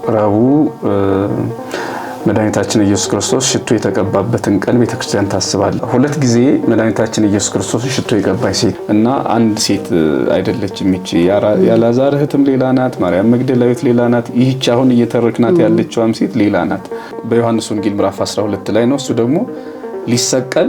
ረቡዕ መድኃኒታችን ኢየሱስ ክርስቶስ ሽቶ የተቀባበትን ቀን ቤተክርስቲያን ታስባለች። ሁለት ጊዜ መድኃኒታችን ኢየሱስ ክርስቶስ ሽቶ የቀባች ሴት እና አንድ ሴት አይደለችም። እቺ ያላዛር እህትም ሌላ ናት፣ ማርያም መግደላዊት ሌላ ናት። ይህች አሁን እየተረክናት ያለችዋም ሴት ሌላ ናት። በዮሐንስ ወንጌል ምዕራፍ 12 ላይ ነው። እሱ ደግሞ ሊሰቀል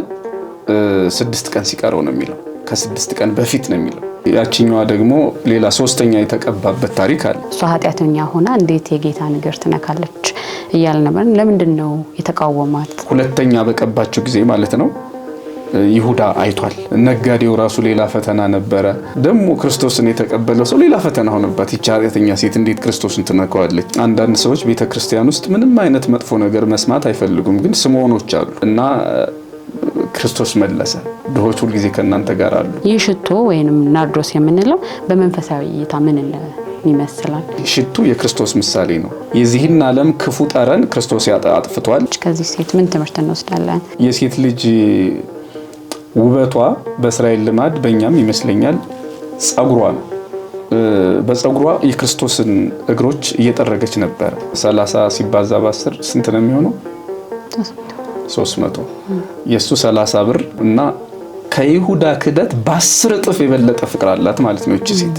6 ቀን ሲቀረው ነው የሚለው። ከ6 ቀን በፊት ነው የሚለው። ያቺኛዋ ደግሞ ሌላ ሶስተኛ የተቀባበት ታሪክ አለ። እሷ ኃጢአተኛ ሆና እንዴት የጌታን እግር ትነካለች እያለ ነበር። ለምንድን ነው የተቃወማት? ሁለተኛ በቀባቸው ጊዜ ማለት ነው ይሁዳ አይቷል። ነጋዴው ራሱ ሌላ ፈተና ነበረ። ደግሞ ክርስቶስን የተቀበለው ሰው ሌላ ፈተና ሆነባት። ይህች ኃጢአተኛ ሴት እንዴት ክርስቶስን ትነካዋለች? አንዳንድ ሰዎች ቤተክርስቲያን ውስጥ ምንም አይነት መጥፎ ነገር መስማት አይፈልጉም፣ ግን ስምዖኖች አሉ እና ክርስቶስ መለሰ፣ ድሆች ሁል ጊዜ ከእናንተ ጋር አሉ። ይህ ሽቶ ወይንም ናርዶስ የምንለው በመንፈሳዊ እይታ ምን ይመስላል? ሽቱ የክርስቶስ ምሳሌ ነው። የዚህን ዓለም ክፉ ጠረን ክርስቶስ አጥፍቷል። ከዚህ ሴት ምን ትምህርት እንወስዳለን? የሴት ልጅ ውበቷ በእስራኤል ልማድ በእኛም ይመስለኛል ጸጉሯ ነው። በጸጉሯ የክርስቶስን እግሮች እየጠረገች ነበር። 30 ሲባዛ በ10 ስንት ነው የሚሆነው? 300። የሱ 30 ብር እና ከይሁዳ ክደት በ10 እጥፍ የበለጠ ፍቅር አላት ማለት ነው እቺ ሴት።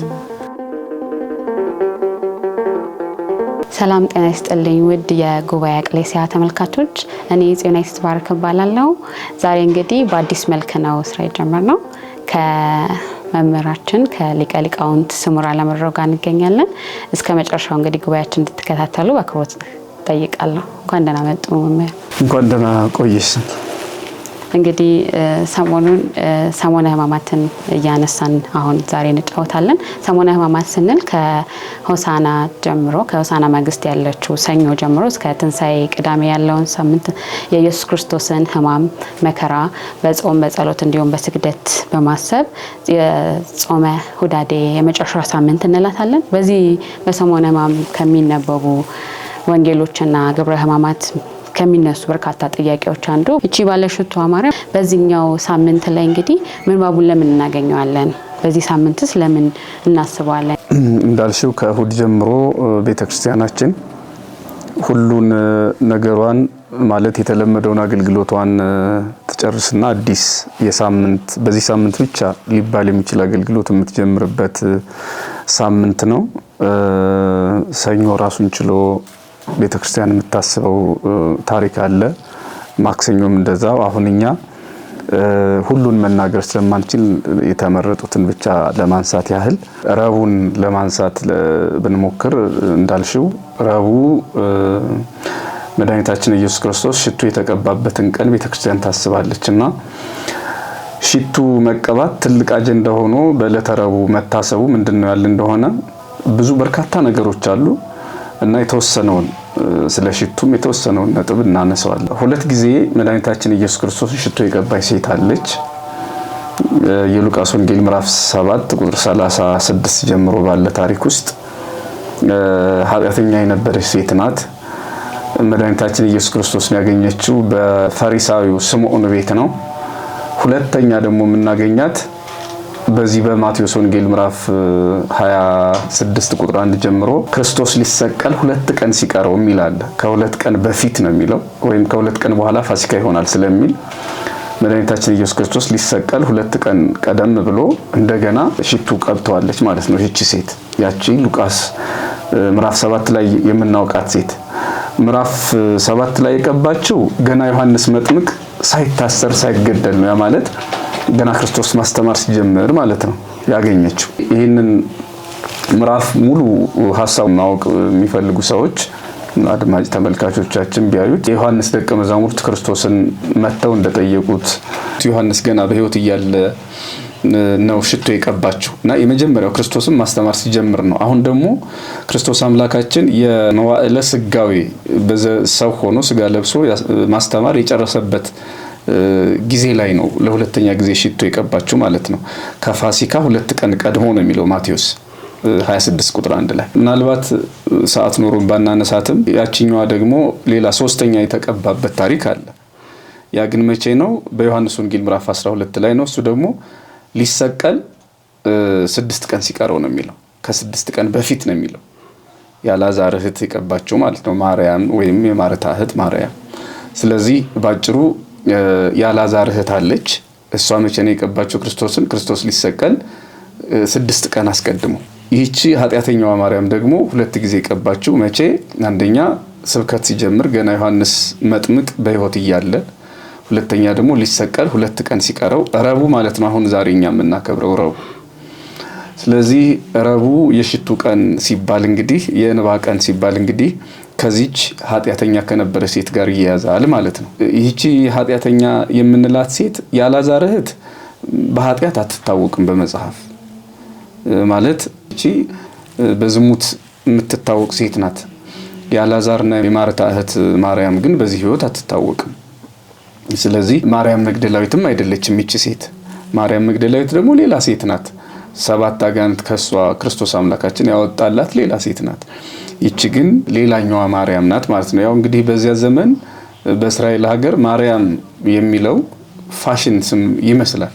ሰላም ጤና ይስጥልኝ ውድ የጉባኤ ኤክሌሲያ ተመልካቾች፣ እኔ ጽዮናዊት ትባረክ እባላለሁ። ዛሬ እንግዲህ በአዲስ መልክ ነው ስራ የጀመርነው ከመምህራችን ከሊቀ ሊቃውንት ስሙር አለምረው ጋር እንገኛለን። እስከ መጨረሻው እንግዲህ ጉባኤያችን እንድትከታተሉ በአክብሮት ጠይቃለሁ። እንኳን ደህና መጡ መምህር። እንኳን ደህና ቆየሽ። እንግዲህ ሰሞኑን ሰሞነ ሕማማትን እያነሳን አሁን ዛሬ እንጫወታለን። ሰሞነ ሕማማት ስንል ከሆሳና ጀምሮ ከሆሳና ማግስት ያለችው ሰኞ ጀምሮ እስከ ትንሣኤ ቅዳሜ ያለውን ሳምንት የኢየሱስ ክርስቶስን ሕማም መከራ በጾም በጸሎት እንዲሁም በስግደት በማሰብ የጾመ ሁዳዴ የመጨረሻ ሳምንት እንላታለን። በዚህ በሰሞነ ሕማም ከሚነበቡ ወንጌሎችና ግብረ ሕማማት ከሚነሱ በርካታ ጥያቄዎች አንዱ እቺ ባለሽቷ ማርያም በዚህኛው ሳምንት ላይ እንግዲህ ምንባቡን ለምን እናገኘዋለን? በዚህ ሳምንትስ ለምን እናስበዋለን? እንዳልሽው ከእሁድ ጀምሮ ቤተክርስቲያናችን ሁሉን ነገሯን ማለት የተለመደውን አገልግሎቷን ትጨርስና አዲስ የሳምንት በዚህ ሳምንት ብቻ ሊባል የሚችል አገልግሎት የምትጀምርበት ሳምንት ነው። ሰኞ ራሱን ችሎ ቤተክርስቲያን የምታስበው ታሪክ አለ። ማክሰኞም እንደዛው። አሁን እኛ ሁሉን መናገር ስለማንችል የተመረጡትን ብቻ ለማንሳት ያህል ረቡዕን ለማንሳት ብንሞክር እንዳልሽው ረቡዕ መድኃኒታችን ኢየሱስ ክርስቶስ ሽቱ የተቀባበትን ቀን ቤተክርስቲያን ታስባለችና ሽቱ መቀባት ትልቅ አጀንዳ ሆኖ በዕለተ ረቡዕ መታሰቡ ምንድነው ያለ እንደሆነ ብዙ በርካታ ነገሮች አሉ እና የተወሰነውን ስለ ሽቱም የተወሰነውን ነጥብ እናነሳዋለን። ሁለት ጊዜ መድኃኒታችን ኢየሱስ ክርስቶስ ሽቶ የቀባች ሴት አለች። የሉቃስ ወንጌል ምዕራፍ 7 ቁጥር 36 ጀምሮ ባለ ታሪክ ውስጥ ኃጢአተኛ የነበረች ሴት ናት። መድኃኒታችን ኢየሱስ ክርስቶስን ያገኘችው በፈሪሳዊው ስምዖን ቤት ነው። ሁለተኛ ደግሞ የምናገኛት በዚህ በማቴዎስ ወንጌል ምዕራፍ 26 ቁጥር 1 ጀምሮ ክርስቶስ ሊሰቀል 2 ቀን ሲቀረው ይላል። ከ2 ቀን በፊት ነው የሚለው ወይም ከ2 ቀን በኋላ ፋሲካ ይሆናል ስለሚል መድኃኒታችን ኢየሱስ ክርስቶስ ሊሰቀል 2 ቀን ቀደም ብሎ እንደገና ሽቱ ቀብተዋለች ማለት ነው። ይህች ሴት ያቺ ሉቃስ ምዕራፍ 7 ላይ የምናውቃት ሴት ምዕራፍ 7 ላይ የቀባችው ገና ዮሐንስ መጥምቅ ሳይታሰር ሳይገደል ነው። ያ ማለት ገና ክርስቶስ ማስተማር ሲጀምር ማለት ነው ያገኘችው። ይህንን ምዕራፍ ሙሉ ሐሳብ ማወቅ የሚፈልጉ ሰዎች አድማጭ ተመልካቾቻችን ቢያዩት የዮሐንስ ደቀ መዛሙርት ክርስቶስን መተው እንደጠየቁት ዮሐንስ ገና በሕይወት እያለ ነው ሽቶ የቀባችው እና የመጀመሪያው ክርስቶስን ማስተማር ሲጀምር ነው። አሁን ደግሞ ክርስቶስ አምላካችን የመዋዕለ ስጋዌ በሰው ሆኖ ስጋ ለብሶ ማስተማር የጨረሰበት ጊዜ ላይ ነው ለሁለተኛ ጊዜ ሽቶ የቀባችው ማለት ነው። ከፋሲካ 2 ቀን ቀድሞ ነው የሚለው ማቴዎስ 26 ቁጥር 1 ላይ። ምናልባት ሰዓት ኖሮን ባናነሳትም ያቺኛዋ ደግሞ ሌላ ሶስተኛ የተቀባበት ታሪክ አለ። ያ ግን መቼ ነው? በዮሐንስ ወንጌል ምዕራፍ 12 ላይ ነው። እሱ ደግሞ ሊሰቀል 6 ቀን ሲቀረው ነው የሚለው። ከ6 ቀን በፊት ነው የሚለው የአልዓዛር እህት የቀባቸው ማለት ነው፣ ማርያም ወይም የማርታ እህት ማርያም። ስለዚህ ባጭሩ የአልዓዛር እህት አለች። እሷ መቼ ነው የቀባቸው ክርስቶስን? ክርስቶስ ሊሰቀል 6 ቀን አስቀድሞ። ይህቺ ኃጢአተኛዋ ማርያም ደግሞ 2 ጊዜ የቀባችው መቼ? አንደኛ ስብከት ሲጀምር ገና ዮሐንስ መጥምቅ በሕይወት እያለ፣ ሁለተኛ ደግሞ ሊሰቀል 2 ቀን ሲቀረው ረቡዕ ማለት ነው። አሁን ዛሬ እኛ የምናከብረው ረቡዕ። ስለዚህ ረቡዕ የሽቱ ቀን ሲባል እንግዲህ የእንባ ቀን ሲባል እንግዲህ ከዚች ኃጢአተኛ ከነበረ ሴት ጋር ይያዛል ማለት ነው። ይህቺ ኃጢአተኛ የምንላት ሴት የአልዓዛር እህት በኃጢአት አትታወቅም በመጽሐፍ ማለት እቺ በዝሙት የምትታወቅ ሴት ናት። የአልዓዛርና የማርታ እህት ማርያም ግን በዚህ ሕይወት አትታወቅም። ስለዚህ ማርያም መግደላዊትም አይደለችም ይቺ ሴት። ማርያም መግደላዊት ደግሞ ሌላ ሴት ናት። 7 አጋንንት ከሷ ክርስቶስ አምላካችን ያወጣላት ሌላ ሴት ናት። ይቺ ግን ሌላኛዋ ማርያም ናት ማለት ነው። ያው እንግዲህ በዚያ ዘመን በእስራኤል ሀገር ማርያም የሚለው ፋሽን ስም ይመስላል።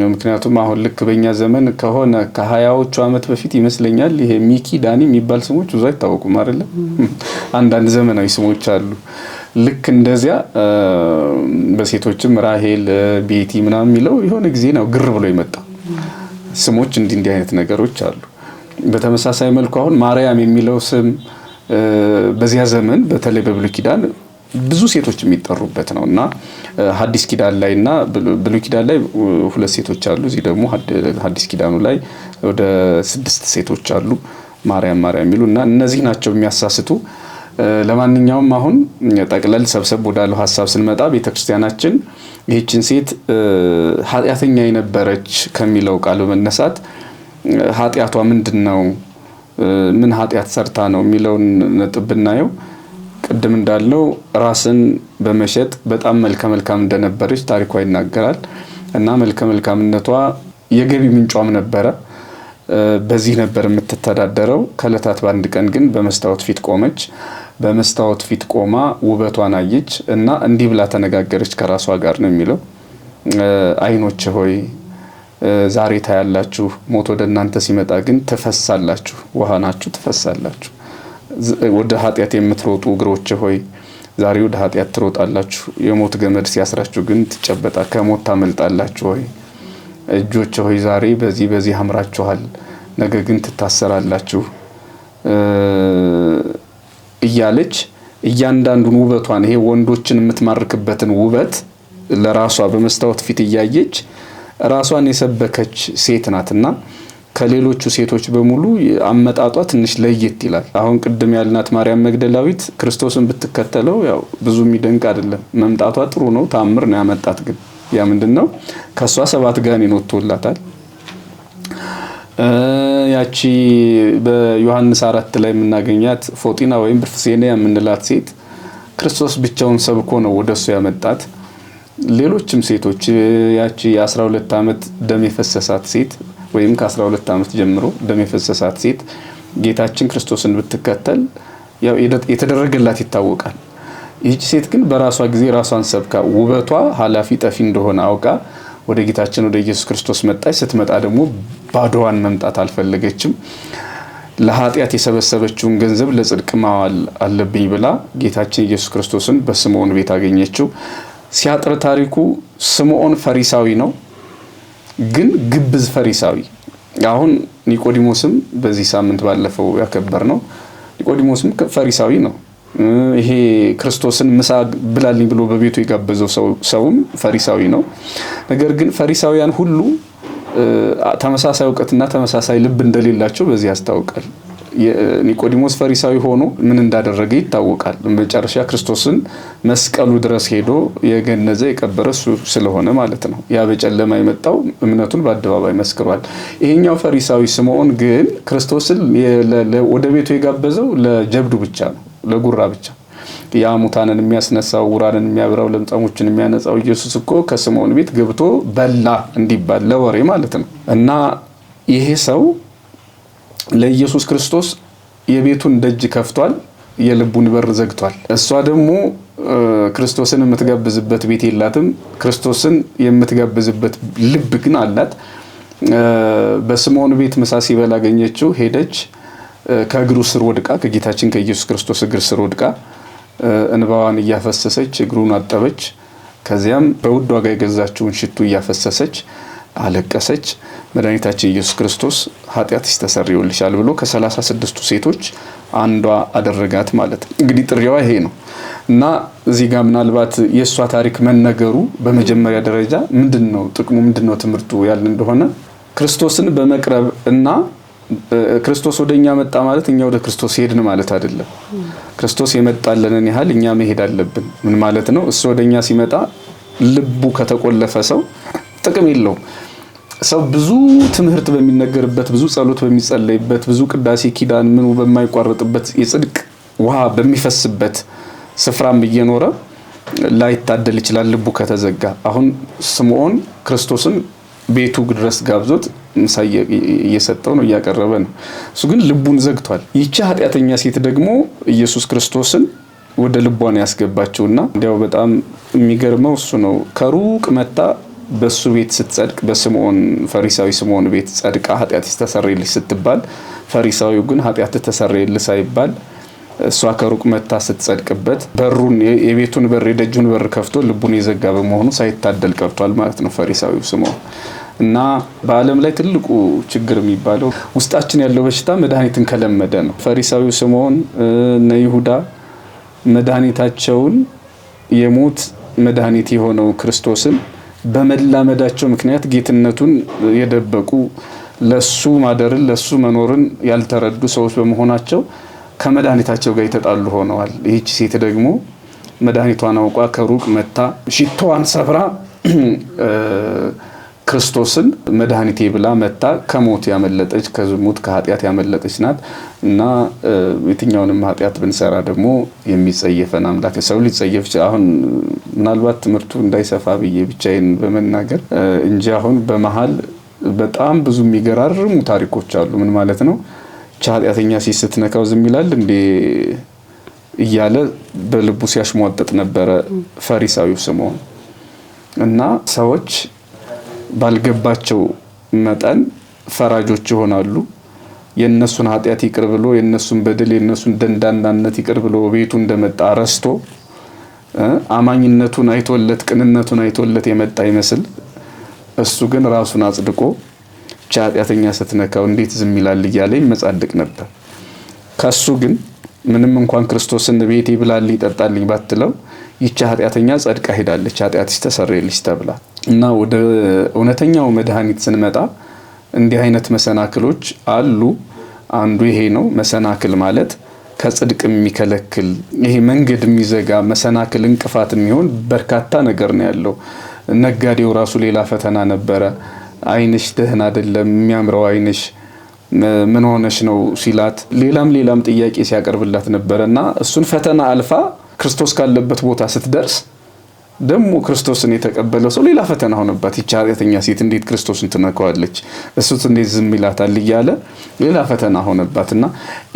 ምክንያቱም አሁን ልክ በእኛ ዘመን ከሆነ ከ20ዎቹ ዓመት በፊት ይመስለኛል ይሄ ሚኪ ዳኒ የሚባል ስሞች ብዙ አይታወቁም አይደለም። አንዳንድ ዘመናዊ ስሞች አሉ። ልክ እንደዚያ በሴቶችም ራሄል፣ ቤቲ ምናምን የሚለው የሆነ ጊዜ ነው ግር ብሎ የመጣው ስሞች እንዲህ አይነት ነገሮች አሉ። በተመሳሳይ መልኩ አሁን ማርያም የሚለው ስም በዚያ ዘመን በተለይ በብሉይ ኪዳን ብዙ ሴቶች የሚጠሩበት ነው እና ሐዲስ ኪዳን ላይ እና ብሉይ ኪዳን ላይ 2 ሴቶች አሉ። እዚህ ደግሞ ሐዲስ ኪዳኑ ላይ ወደ 6 ሴቶች አሉ ማርያም የሚሉ እና እነዚህ ናቸው የሚያሳስቱ። ለማንኛውም አሁን ጠቅለል ሰብሰብ ወዳለው ሐሳብ ስንመጣ ቤተክርስቲያናችን ይህችን ሴት ኃጢአተኛ የነበረች ከሚለው ቃል በመነሳት ኃጢአቷ ምንድነው፣ ምን ኃጢአት ሰርታ ነው የሚለውን ነጥብ ብናየው ቅድም እንዳለው ራስን በመሸጥ በጣም መልከ መልካም እንደነበረች ታሪኳ ይናገራል እና መልከ መልካምነቷ የገቢ ምንጯም ነበረ። በዚህ ነበር የምትተዳደረው። ከዕለታት በአንድ ቀን ግን በመስታወት ፊት ቆመች። በመስታወት ፊት ቆማ ውበቷን አየች እና እንዲህ ብላ ተነጋገረች ከራሷ ጋር ነው የሚለው። ዓይኖቼ ሆይ ዛሬ ታያላችሁ፣ ሞት ወደ እናንተ ሲመጣ ግን ትፈሳላችሁ፣ ውሃ ናችሁ ትፈሳላችሁ። ወደ ኃጢአት የምትሮጡ እግሮቼ ሆይ ዛሬ ወደ ኃጢአት ትሮጣላችሁ፣ የሞት ገመድ ሲያስራችሁ ግን ከሞት ታመልጣላችሁ። ሆይ እጆቼ ሆይ ዛሬ በዚህ አምራችኋል፣ ነገ ግን ትታሰራላችሁ እያለች እያንዳንዱን ውበቷን ይሄ ወንዶችን የምትማርክበትን ውበት ለራሷ በመስታወት ፊት እያየች ራሷን የሰበከች ሴት ናትና ከሌሎቹ ሴቶች በሙሉ አመጣጧ ትንሽ ለየት ይላል። አሁን ቅድም ያልናት ማርያም መግደላዊት ክርስቶስን ብትከተለው ያው ብዙ የሚደንቅ አይደለም። መምጣቷ ጥሩ ነው፣ ታምር ነው ያመጣት። ግን ያ ምንድነው? ከሷ 7 ጋኔን ወጥቶላታል። ያቺ በዮሐንስ 4 ላይ የምናገኛት ፎጢና ወይም ብርፍሴና የምንላት ሴት ክርስቶስ ብቻውን ሰብኮ ነው ወደሱ ያመጣት። ሌሎችም ሴቶች ያቺ የ12 ዓመት ደም የፈሰሳት ሴት ወይም ከ12 ዓመት ጀምሮ ደም የፈሰሳት ሴት ጌታችን ክርስቶስን ብትከተል ያው የተደረገላት ይታወቃል። ይህች ሴት ግን በራሷ ጊዜ ራሷን ሰብካ ውበቷ ኃላፊ ጠፊ እንደሆነ አውቃ ወደ ጌታችን ወደ ኢየሱስ ክርስቶስ መጣች። ስትመጣ ደግሞ ባዶዋን መምጣት አልፈለገችም። ለኃጢአት የሰበሰበችውን ገንዘብ ለጽድቅ ማዋል አለብኝ ብላ ጌታችን ኢየሱስ ክርስቶስን በስምዖን ቤት አገኘችው። ሲያጥር ታሪኩ ስምዖን ፈሪሳዊ ነው፣ ግን ግብዝ ፈሪሳዊ። አሁን ኒቆዲሞስም በዚህ ሳምንት ባለፈው ያከበር ነው። ኒቆዲሞስም ፈሪሳዊ ነው። ይሄ ክርስቶስን ምሳ ብላልኝ ብሎ በቤቱ የጋበዘው ሰውም ፈሪሳዊ ነው። ነገር ግን ፈሪሳውያን ሁሉ ተመሳሳይ ዕውቀትና ተመሳሳይ ልብ እንደሌላቸው በዚህ ያስታውቃል። ኒቆዲሞስ ፈሪሳዊ ሆኖ ምን እንዳደረገ ይታወቃል። በመጨረሻ ክርስቶስን መስቀሉ ድረስ ሄዶ የገነዘ የቀበረ እሱ ስለሆነ ማለት ነው። ያ በጨለማ የመጣው እምነቱን በአደባባይ መስክሯል። ይሄኛው ፈሪሳዊ ስምዖን ግን ክርስቶስን ወደ ቤቱ የጋበዘው ለጀብዱ ብቻ ነው፣ ለጉራ ብቻ። ያ ሙታንን የሚያስነሳው፣ ውራንን የሚያብራው፣ ለምጻሞችን የሚያነጻው ኢየሱስ እኮ ከስምዖን ቤት ገብቶ በላ እንዲባል ለወሬ ማለት ነው። እና ይሄ ሰው ለኢየሱስ ክርስቶስ የቤቱን ደጅ ከፍቷል፣ የልቡን በር ዘግቷል። እሷ ደግሞ ክርስቶስን የምትጋብዝበት ቤት የላትም። ክርስቶስን የምትጋብዝበት ልብ ግን አላት። በስምዖን ቤት ምሳ ሲበላ አገኘችው፣ ሄደች ከእግሩ ስር ወድቃ ከጌታችን ከኢየሱስ ክርስቶስ እግር ስር ወድቃ እንባዋን እያፈሰሰች እግሩን አጠበች። ከዚያም በውድ ዋጋ የገዛችውን ሽቱ እያፈሰሰች አለቀሰች። መድኃኒታችን ኢየሱስ ክርስቶስ ኃጢአትሽ ተሰርዮልሻል ብሎ ከ36ቱ ሴቶች አንዷ አደረጋት ማለት ነው። እንግዲህ ጥሪዋ ይሄ ነው እና እዚህ ጋር ምናልባት የእሷ ታሪክ መነገሩ በመጀመሪያ ደረጃ ምንድነው ጥቅሙ፣ ምንድነው ትምህርቱ ያልን እንደሆነ ክርስቶስን በመቅረብ እና ክርስቶስ ወደኛ መጣ ማለት እኛ ወደ ክርስቶስ ሄድን ማለት አይደለም። ክርስቶስ የመጣልንን ያህል እኛ መሄድ አለብን። ምን ማለት ነው? እሱ ወደኛ ሲመጣ ልቡ ከተቆለፈ ሰው ጥቅም የለውም። ሰው ብዙ ትምህርት በሚነገርበት፣ ብዙ ጸሎት በሚጸለይበት፣ ብዙ ቅዳሴ ኪዳን ምኑ በማይቋረጥበት የጽድቅ ውሃ በሚፈስበት ስፍራም እየኖረ ላይታደል ይችላል ልቡ ከተዘጋ። አሁን ስምዖን ክርስቶስን ቤቱ ድረስ ጋብዞት ምሳ እየሰጠው ነው፣ እያቀረበ ነው። እሱ ግን ልቡን ዘግቷል። ይቺ ኃጢአተኛ ሴት ደግሞ ኢየሱስ ክርስቶስን ወደ ልቧን ያስገባቸውና እንዲያው በጣም የሚገርመው እሱ ነው። ከሩቅ መጣ በሱ ቤት ስትጸድቅ፣ በስምዖን ፈሪሳዊ ስምዖን ቤት ጸድቃ ኃጢአትሽ ተሰረየልሽ ስትባል፣ ፈሪሳዊው ግን ኃጢአት ተሰረየልሽ ሳይባል እሷ ከሩቅ መጣ ስትጸድቅበት በሩን የቤቱን በር የደጁን በር ከፍቶ ልቡን የዘጋ በመሆኑ ሳይታደል ቀርቷል ማለት ነው ፈሪሳዊው ስምዖን። እና በዓለም ላይ ትልቁ ችግር የሚባለው ውስጣችን ያለው በሽታ መድኃኒትን ከለመደ ነው። ፈሪሳዊው ስምዖን እና ይሁዳ መድኃኒታቸውን የሞት መድኃኒት የሆነው ክርስቶስን በመላመዳቸው ምክንያት ጌትነቱን የደበቁ ለሱ ማደርን ለሱ መኖርን ያልተረዱ ሰዎች በመሆናቸው ከመድኃኒታቸው ጋር የተጣሉ ሆነዋል። ይህች ሴት ደግሞ መድኃኒቷን አውቋ ከሩቅ መታ ሽቶዋን ሰብራ ክርስቶስን መድኃኒቴ ብላ መታ ከሞት ያመለጠች ከዝሙት ከኃጢአት ያመለጠች ናት። እና የትኛውንም ኃጢአት ብንሰራ ደግሞ የሚጸየፈን አምላክ ሰው ሊጸየፍ አሁን ምናልባት ትምህርቱ እንዳይሰፋ ብዬ ብቻዬን በመናገር እንጂ አሁን በመሃል በጣም ብዙ የሚገራርሙ ታሪኮች አሉ። ምን ማለት ነው? ኃጢአተኛ ስትነካው ዝም ይላል እንዴ እያለ በልቡ ሲያሽሟጠጥ ነበረ ፈሪሳዊው ስምዖን። እና ሰዎች ባልገባቸው መጠን ፈራጆች ይሆናሉ። የነሱን ኃጢአት ይቅር ብሎ የነሱን በደል የነሱን ደንዳናነት ይቅር ብሎ ቤቱ እንደመጣ ረስቶ አማኝነቱን አይቶለት ቅንነቱን አይቶለት የመጣ ይመስል እሱ ግን ራሱን አጽድቆ ኃጢአተኛ ስትነካው እንዴት ዝም ይላል እያለ ይመጻደቅ ነበር። ከሱ ግን ምንም እንኳን ክርስቶስን ቤቴ ብላልኝ ይጠጣልኝ ባትለው ይቺ ኃጢአተኛ ጸድቃ ሄዳለች፣ ኃጢአትሽ ተሰረየልሽ ተብላ። እና ወደ እውነተኛው መድኃኒት ስንመጣ እንዲህ አይነት መሰናክሎች አሉ። አንዱ ይሄ ነው። መሰናክል ማለት ከጽድቅ የሚከለክል ይሄ መንገድ የሚዘጋ መሰናክል እንቅፋት የሚሆን በርካታ ነገር ነው ያለው። ነጋዴው ራሱ ሌላ ፈተና ነበረ። አይንሽ ደህና አይደለም የሚያምረው አይንሽ ምን ሆነሽ ነው ሲላት ሌላም ጥያቄ ሲያቀርብላት ነበርና እሱን ፈተና አልፋ ክርስቶስ ካለበት ቦታ ስትደርስ ደግሞ ክርስቶስን የተቀበለው ሰው ሌላ ፈተና ሆነባት። ይቺ ኃጢአተኛ ሴት እንዴት ክርስቶስን ትነካዋለች? እሱስ እንዴት ዝም ይላታል እያለ ሌላ ፈተና ሆነባትና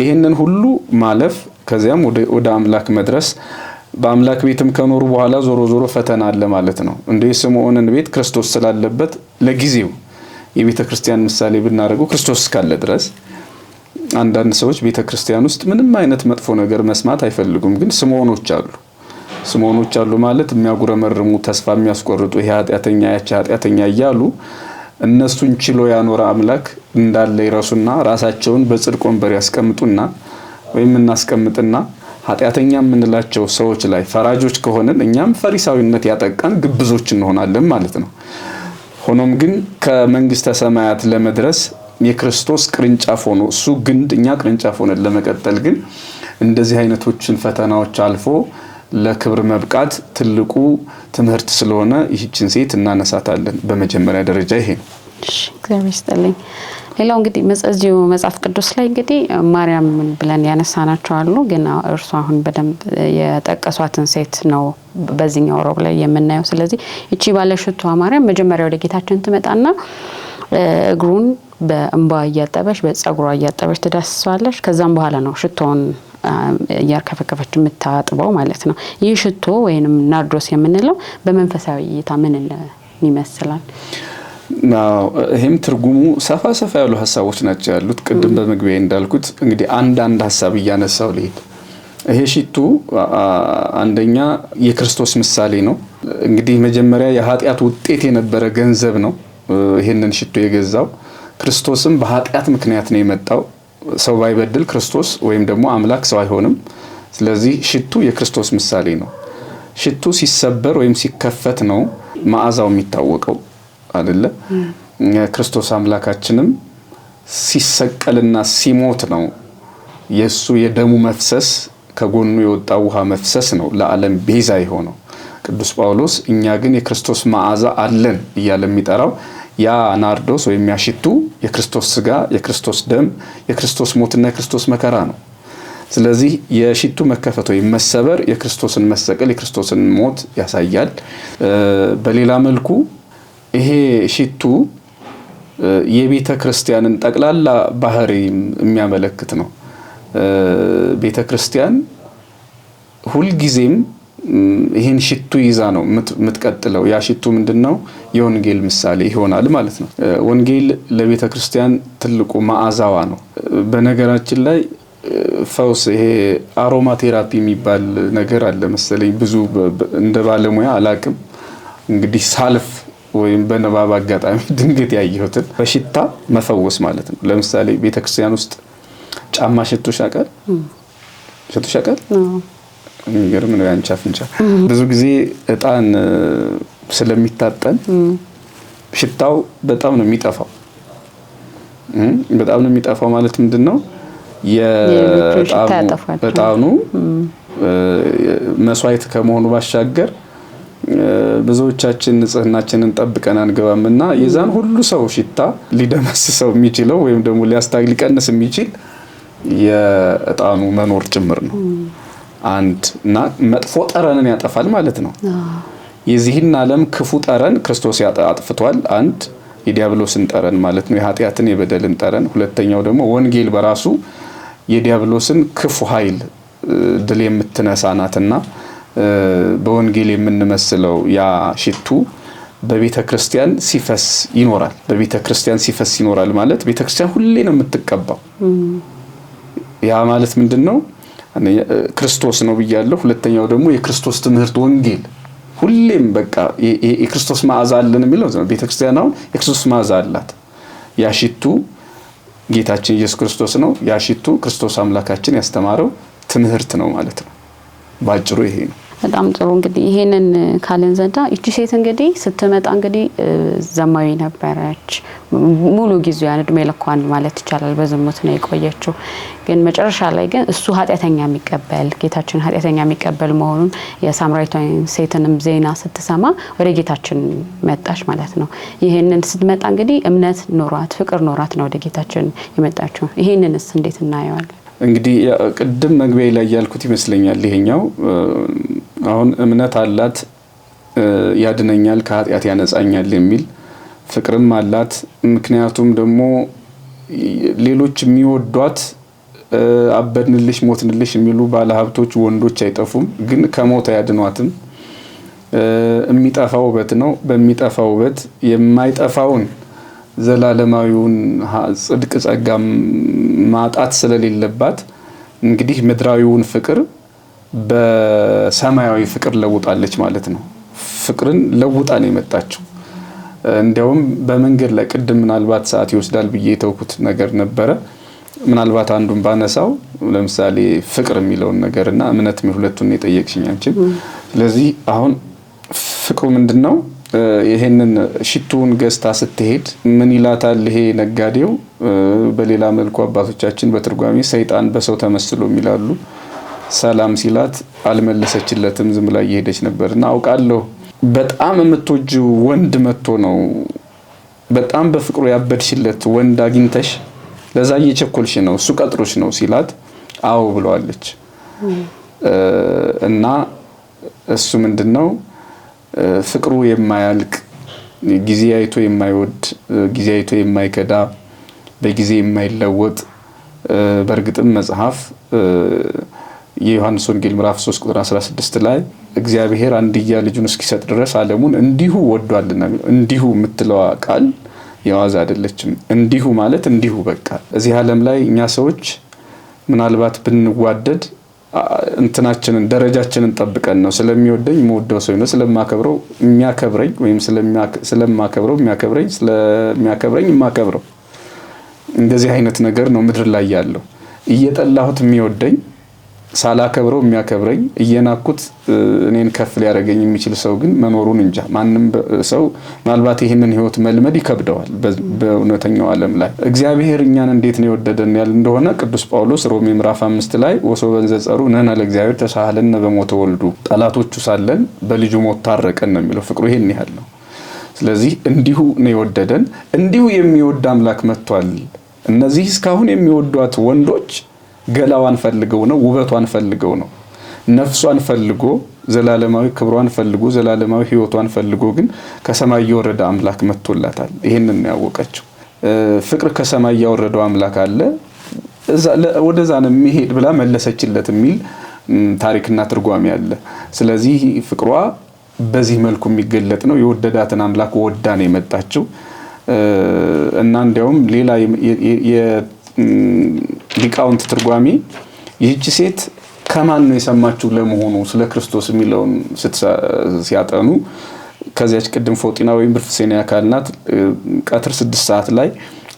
ይሄንን ሁሉ ማለፍ ከዚያም ወደ አምላክ መድረስ በአምላክ ቤትም ከኖሩ በኋላ ዞሮ ፈተና አለ ማለት ነው። እንደ ስምዖንን ቤት ክርስቶስ ስላለበት ለጊዜው የቤተ ክርስቲያን ምሳሌ ብናደርገው ክርስቶስ ካለ ድረስ አንዳንድ ሰዎች ቤተ ክርስቲያን ውስጥ ምንም አይነት መጥፎ ነገር መስማት አይፈልጉም። ግን ስምዖኖች አሉ ማለት የሚያጉረመርሙ ተስፋ የሚያስቆርጡ ይሄ ኃጢአተኛ ያቺ ኃጢአተኛ እያሉ እነሱን ችሎ ያኖረ አምላክ እንዳለ ይረሱና ራሳቸውን በጽድቅ ወንበር ያስቀምጡና ወይም እናስቀምጥና ኃጢአተኛ የምንላቸው ሰዎች ላይ ፈራጆች ከሆነን እኛም ፈሪሳዊነት ያጠቃን ግብዞች እንሆናለን ማለት ነው። ሆኖም ግን ከመንግስተ ሰማያት ለመድረስ የክርስቶስ ቅርንጫፍ ሆኖ እሱ ግንድ እኛ ቅርንጫፍ ሆነን ለመቀጠል ግን እንደዚህ አይነቶችን ፈተናዎች አልፎ ለክብር መብቃት ትልቁ ትምህርት ስለሆነ ይህችን ሴት እናነሳታለን። በመጀመሪያ ደረጃ ይሄ ነው። እግዚአብሔር ይስጥልኝ። ሌላው እንግዲህ እዚሁ መጽሐፍ ቅዱስ ላይ እንግዲህ ማርያም ብለን ያነሳናቸው አሉ። ግን እርሱ አሁን በደንብ የጠቀሷትን ሴት ነው በዚህኛው ሮብ ላይ የምናየው። ስለዚህ እቺ ባለሽቷ ማርያም መጀመሪያ ወደ ጌታችን ትመጣና እግሩን በእንባ እያጠበች በጸጉሯ እያጠበች ትዳስሰዋለች። ከዛም በኋላ ነው ሽቶውን እያርከፈከፈች የምታጥበው ማለት ነው። ይህ ሽቶ ወይንም ናርዶስ የምንለው በመንፈሳዊ እይታ ምን ይመስላል? ይሄም ትርጉሙ ሰፋ ያሉ ሐሳቦች ናቸው ያሉት። ቅድም በመግቢያ እንዳልኩት እንግዲህ አንድ ሐሳብ እያነሳው ልሄድ። ይሄ ሽቱ አንደኛ የክርስቶስ ምሳሌ ነው። እንግዲህ መጀመሪያ የኃጢአት ውጤት የነበረ ገንዘብ ነው ይሄንን ሽቱ የገዛው። ክርስቶስም በኃጢአት ምክንያት ነው የመጣው። ሰው ባይበድል ክርስቶስ ወይም ደግሞ አምላክ ሰው አይሆንም። ስለዚህ ሽቱ የክርስቶስ ምሳሌ ነው። ሽቱ ሲሰበር ወይም ሲከፈት ነው መዓዛው የሚታወቀው አይደለ? ክርስቶስ አምላካችንም ሲሰቀልና ሲሞት ነው የሱ የደሙ መፍሰስ ከጎኑ የወጣው ውሃ መፍሰስ ነው ለዓለም ቤዛ የሆነው። ቅዱስ ጳውሎስ እኛ ግን የክርስቶስ መዓዛ አለን እያለ የሚጠራው ያ ናርዶስ ወይም ያ ሽቱ የክርስቶስ ስጋ፣ የክርስቶስ ደም፣ የክርስቶስ ሞትና የክርስቶስ መከራ ነው። ስለዚህ የሽቱ መከፈት ወይም መሰበር የክርስቶስን መሰቀል፣ የክርስቶስን ሞት ያሳያል። በሌላ መልኩ ይሄ ሽቱ የቤተ ክርስቲያንን ጠቅላላ ባህሪ የሚያመለክት ነው። ቤተ ክርስቲያን ሁልጊዜም ይህን ሽቱ ይዛ ነው የምትቀጥለው። ያ ሽቱ ምንድነው? የወንጌል ምሳሌ ይሆናል ማለት ነው። ወንጌል ለቤተ ክርስቲያን ትልቁ መዓዛዋ ነው። በነገራችን ላይ ፈውስ ይሄ አሮማ ቴራፒ የሚባል ነገር አለ መሰለኝ። ብዙ እንደ ባለሙያ አላቅም። እንግዲህ ሳልፍ ወይም በንባብ አጋጣሚ ድንገት ያየሁትን በሽታ መፈወስ ማለት ነው። ለምሳሌ ቤተ ክርስቲያን ውስጥ ጫማ ሽቶሽ ያውቃል? ሽቶሽ ያውቃል? የሚገርም ነው። ያንቺ አፍንጫ ብዙ ጊዜ እጣን ስለሚታጠን ሽታው በጣም ነው የሚጠፋው። በጣም ነው የሚጠፋው ማለት ምንድነው? የእጣኑ መስዋዕት ከመሆኑ ባሻገር ብዙዎቻችን ንጽህናችንን ጠብቀን አንገባምና የዛን ሁሉ ሰው ሽታ ሊደመስሰው የሚችለው ወይም ደግሞ ሊቀንስ የሚችል የእጣኑ መኖር ጭምር ነው። እና መጥፎ ጠረንን ያጠፋል ማለት ነው። የዚህን ዓለም ክፉ ጠረን ክርስቶስ አጥፍቷል። አንድ የዲያብሎስን ጠረን ማለት ነው፣ የኃጢአትን የበደልን ጠረን። ሁለተኛው ደግሞ ወንጌል በራሱ የዲያብሎስን ክፉ ኃይል ድል የምትነሳ ናትና በወንጌል የምንመስለው ያ ሽቱ በቤተ ክርስቲያን ሲፈስ ይኖራል። በቤተ ክርስቲያን ሲፈስ ይኖራል ማለት ቤተ ክርስቲያን ሁሌ ነው የምትቀባው። ያ ማለት ምንድነው? ክርስቶስ ነው ብያለሁ። ሁለተኛው ደግሞ የክርስቶስ ትምህርት ወንጌል ሁሌም በቃ የክርስቶስ መዓዛ አለን የሚለው ነው። ቤተ ክርስቲያን አሁን የክርስቶስ መዓዛ አላት። ያ ሽቱ ጌታችን ኢየሱስ ክርስቶስ ነው። ያ ሽቱ ክርስቶስ አምላካችን ያስተማረው ትምህርት ነው ማለት ነው። ባጭሩ ይሄ ነው። በጣም ጥሩ። እንግዲህ ይሄንን ካለን ዘንዳ እቺ ሴት እንግዲህ ስትመጣ እንግዲህ ዘማዊ ነበረች። ሙሉ ጊዜዋን እድሜ ልኳን ማለት ይቻላል በዝሙት ነው የቆየችው። ግን መጨረሻ ላይ ግን እሱ ኃጢአተኛ የሚቀበል ጌታችን ኃጢአተኛ የሚቀበል መሆኑን የሳምራዊቷን ሴትንም ዜና ስትሰማ ወደ ጌታችን መጣች ማለት ነው። ይሄንን ስትመጣ እንግዲህ እምነት ኖሯት ፍቅር ኖሯት ነው ወደ ጌታችን የመጣችው። ይሄንንስ እንዴት እናየዋለን? እንግዲህ ቅድም መግቢያ ላይ ያልኩት ይመስለኛል። ይሄኛው አሁን እምነት አላት፣ ያድነኛል፣ ከኃጢአት ያነጻኛል የሚል ፍቅርም አላት። ምክንያቱም ደግሞ ሌሎች የሚወዷት አበድንልሽ ሞትንልሽ የሚሉ ባለሀብቶች ወንዶች አይጠፉም፣ ግን ከሞት አያድኗትም። የሚጠፋው ውበት ነው። በሚጠፋው ውበት የማይጠፋውን ዘላለማዊውን ጽድቅ ጸጋ ማጣት ስለሌለባት እንግዲህ ምድራዊውን ፍቅር በሰማያዊ ፍቅር ለውጣለች ማለት ነው። ፍቅርን ለውጣ ነው የመጣችው። እንዲያውም በመንገድ ላይ ቅድም ምናልባት ሰዓት ይወስዳል ብዬ የተውኩት ነገር ነበረ። ምናልባት አንዱን ባነሳው ለምሳሌ ፍቅር የሚለውን ነገርና እምነት ሁለቱን የጠየቅሽኝ አንቺ። ስለዚህ አሁን ፍቅሩ ምንድነው? ይሄንን ሽቱን ገዝታ ስትሄድ ምን ይላታል ይሄ ነጋዴው? በሌላ መልኩ አባቶቻችን በትርጓሜ ሰይጣን በሰው ተመስሎ የሚላሉ። ሰላም ሲላት አልመለሰችለትም፣ ዝም ብላ እየሄደች ነበርና አውቃለሁ በጣም የምትወጂው ወንድ መጥቶ ነው፣ በጣም በፍቅሩ ያበድሽለት ወንድ አግኝተሽ ለዛ እየቸኮልሽ ነው፣ እሱ ቀጥሮሽ ነው ሲላት አዎ ብለዋለች። እና እሱ ምንድነው? ፍቅሩ የማያልቅ ጊዜ አይቶ የማይወድ ጊዜ አይቶ የማይከዳ በጊዜ የማይለወጥ በእርግጥም መጽሐፍ የዮሐንስ ወንጌል ምዕራፍ 3 ቁጥር 16 ላይ እግዚአብሔር አንድያ ልጁን እስኪሰጥ ድረስ ዓለሙን እንዲሁ ወዷልና እንዲሁ የምትለዋ ቃል የዋዛ አይደለችም። እንዲሁ ማለት እንዲሁ በቃ እዚህ ዓለም ላይ እኛ ሰዎች ምናልባት ብንዋደድ እንትናችንን ደረጃችንን ጠብቀን ነው። ስለሚወደኝ የምወደው ሰው ነው፣ ስለማከብረው የሚያከብረኝ ወይም ስለማከብረው ስለሚያከብረኝ የማከብረው። እንደዚህ አይነት ነገር ነው ምድር ላይ ያለው። እየጠላሁት የሚወደኝ ሳላከብረው የሚያከብረኝ፣ እየናኩት እኔን ከፍ ሊያደርገኝ የሚችል ሰው ግን መኖሩን እንጃ። ማንም ሰው ምናልባት ይህንን ህይወት መልመድ ይከብደዋል። በእውነተኛው ዓለም ላይ እግዚአብሔር እኛን እንዴት ነው የወደደን ያል እንደሆነ ቅዱስ ጳውሎስ ሮሜ ምዕራፍ 5 ላይ ወሶ በንዘጸሩ ነነ ለእግዚአብሔር ተሳሃለነ በሞተ ወልዱ፣ ጠላቶቹ ሳለን በልጁ ሞት ታረቀን ነው የሚለው። ፍቅሩ ይሄን ያህል ነው። ስለዚህ እንዲሁ ነው የወደደን። እንዲሁ የሚወድ አምላክ መጥቷል። እነዚህ እስካሁን የሚወዷት ወንዶች ገላዋን ፈልገው ነው፣ ውበቷን ፈልገው ነው፣ ነፍሷን ፈልጎ ዘላለማዊ ክብሯን ፈልጎ ዘላለማዊ ህይወቷን ፈልጎ ግን ከሰማይ የወረደ አምላክ መጥቶላታል። ይሄንን ነው ያወቀችው። ፍቅር ከሰማይ ያወረደው አምላክ አለ፣ ወደዛ ነው የሚሄድ ብላ መለሰችለት የሚል ታሪክና ትርጓሜ አለ። ስለዚህ ፍቅሯ በዚህ መልኩ የሚገለጥ ነው። የወደዳትን አምላክ ወዳ ነው የመጣችው እና እንዲያውም ሌላ ሊቃውንት ትርጓሜ ይህች ሴት ከማን ነው የሰማችው ለመሆኑ ስለ ክርስቶስ የሚለውን ሲያጠኑ ከዚያች ቅድም ፎጢና ወይም ብርፍሴንያ ካልናት ቀትር 6 ሰዓት ላይ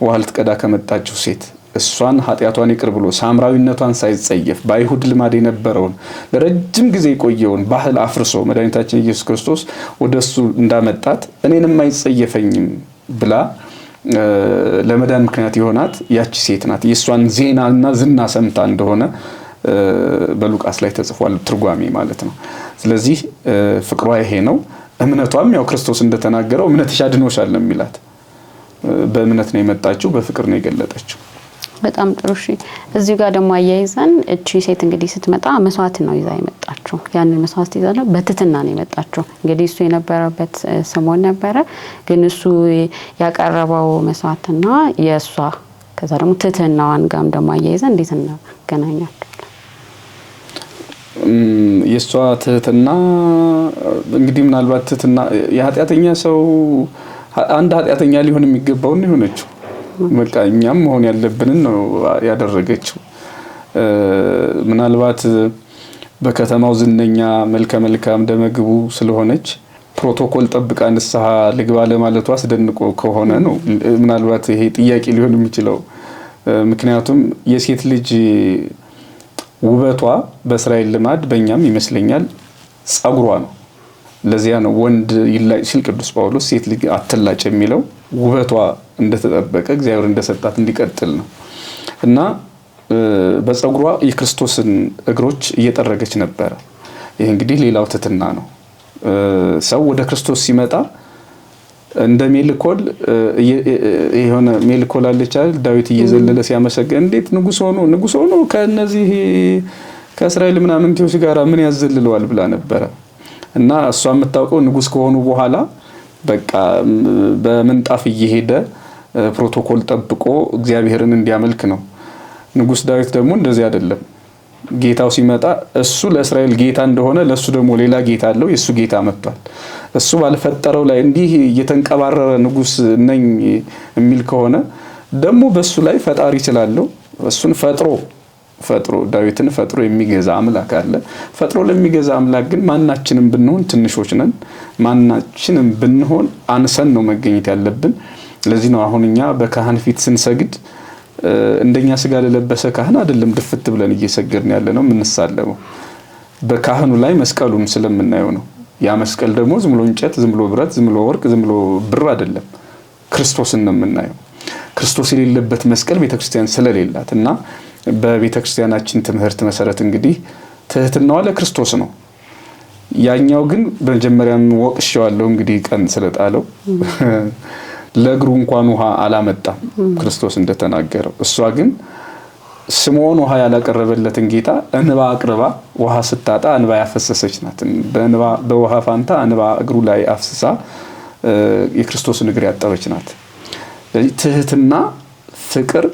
ውሃ ልትቀዳ ከመጣችው ሴት እሷን ኃጢአቷን ይቅር ብሎ ሳምራዊነቷን ሳይጸየፍ በአይሁድ ልማድ የነበረውን ለረጅም ጊዜ የቆየውን ባህል አፍርሶ መድኃኒታችን ኢየሱስ ክርስቶስ ወደሱ እንዳመጣት እኔንም አይጸየፈኝም ብላ ለመዳን ምክንያት የሆናት ያቺ ሴት ናት። የሷን ዜናና ዝና ሰምታ እንደሆነ በሉቃስ ላይ ተጽፏል፣ ትርጓሜ ማለት ነው። ስለዚህ ፍቅሯ ይሄ ነው። እምነቷም ያው ክርስቶስ እንደተናገረው እምነትሽ አድኖሻል ነው የሚላት። በእምነት ነው የመጣችው፣ በፍቅር ነው የገለጠችው። በጣም ጥሩ። እሺ እዚህ ጋር ደግሞ አያይዘን እቺ ሴት እንግዲህ ስትመጣ መስዋዕት ነው ይዛ የመጣችው። ያንን መስዋዕት ይዛ ነው በትህትና ነው የመጣችው። እንግዲህ እሱ የነበረበት ስምዖን ነበረ፣ ግን እሱ ያቀረበው መስዋዕትና የእሷ ከዛ ደግሞ ትህትናዋን ጋም ደግሞ አያይዘን እንዴት እናገናኛለን? የእሷ ትህትና እንግዲህ ምናልባት ትህትና የኃጢአተኛ ሰው አንድ ኃጢአተኛ ሊሆን የሚገባው ነው የሆነችው። በቃ እኛም መሆን ያለብንን ነው ያደረገችው። ምናልባት በከተማው ዝነኛ መልከ መልካም ደመግቡ ስለሆነች ፕሮቶኮል ጠብቃ ንስሐ ልግባ ለማለቷ አስደንቆ ከሆነ ነው ምናልባት ይሄ ጥያቄ ሊሆን የሚችለው። ምክንያቱም የሴት ልጅ ውበቷ በእስራኤል ልማድ በእኛም ይመስለኛል ጸጉሯ ነው። ለዚያ ነው ወንድ ይላጭ ሲል ቅዱስ ጳውሎስ ሴት ልጅ አትላጭ የሚለው። ውበቷ እንደተጠበቀ እግዚአብሔር እንደሰጣት እንዲቀጥል ነው እና በጸጉሯ የክርስቶስን እግሮች እየጠረገች ነበረ። ይሄ እንግዲህ ሌላው ትህትና ነው። ሰው ወደ ክርስቶስ ሲመጣ እንደ ሜልኮል የሆነ ሜልኮል አለች አይደል? ዳዊት እየዘለለ ሲያመሰግን እንዴት ንጉስ ሆኖ ከነዚህ ከእስራኤል ምናምን ቲዮስ ጋር ምን ያዘልለዋል ብላ ነበረ እና እሷ የምታውቀው ንጉስ ከሆኑ በኋላ በቃ በመንጣፍ እየሄደ ፕሮቶኮል ጠብቆ እግዚአብሔርን እንዲያመልክ ነው። ንጉስ ዳዊት ደግሞ እንደዚህ አይደለም። ጌታው ሲመጣ እሱ ለእስራኤል ጌታ እንደሆነ ለሱ ደግሞ ሌላ ጌታ አለው። የሱ ጌታ መጥቷል። እሱ ባልፈጠረው ላይ እንዲህ እየተንቀባረረ ንጉስ ነኝ የሚል ከሆነ ደግሞ በሱ ላይ ፈጣሪ ይችላል። እሱን ፈጥሮ ዳዊትን ፈጥሮ የሚገዛ አምላክ አለ። ፈጥሮ ለሚገዛ አምላክ ግን ማናችንም ብንሆን ትንሾች ነን። ማናችንም ብንሆን አንሰን ነው መገኘት ያለብን። ለዚህ ነው አሁን እኛ በካህን ፊት ስንሰግድ እንደኛ ስጋ ለለበሰ ካህን አይደለም ድፍት ብለን እየሰገድን ያለ ነው የምንሳለመው። በካህኑ ላይ መስቀሉን ስለምናየው ነው። ያ መስቀል ደግሞ ዝም ብሎ እንጨት፣ ዝም ብሎ ብረት፣ ዝም ብሎ ወርቅ፣ ዝም ብሎ ብር አይደለም። ክርስቶስን ነው የምናየው። ክርስቶስ የሌለበት መስቀል ቤተክርስቲያን ስለሌላት እና በቤተክርስቲያናችን ትምህርት መሰረት እንግዲህ ትህትናዋ ለክርስቶስ ነው። ያኛው ግን በመጀመሪያም ወቅሻዋለሁ እንግዲህ ቀን ስለጣለው ለእግሩ እንኳን ውሃ አላመጣም ክርስቶስ እንደተናገረው። እሷ ግን ስምዖን ውሃ ያላቀረበለትን ጌታ እንባ አቅርባ ውሃ ስታጣ እንባ ያፈሰሰች ናት። በውሃ ፋንታ እንባ እግሩ ላይ አፍስሳ የክርስቶስን እግር ያጠበች ናት። ስለዚህ ትህትና፣ ፍቅር፣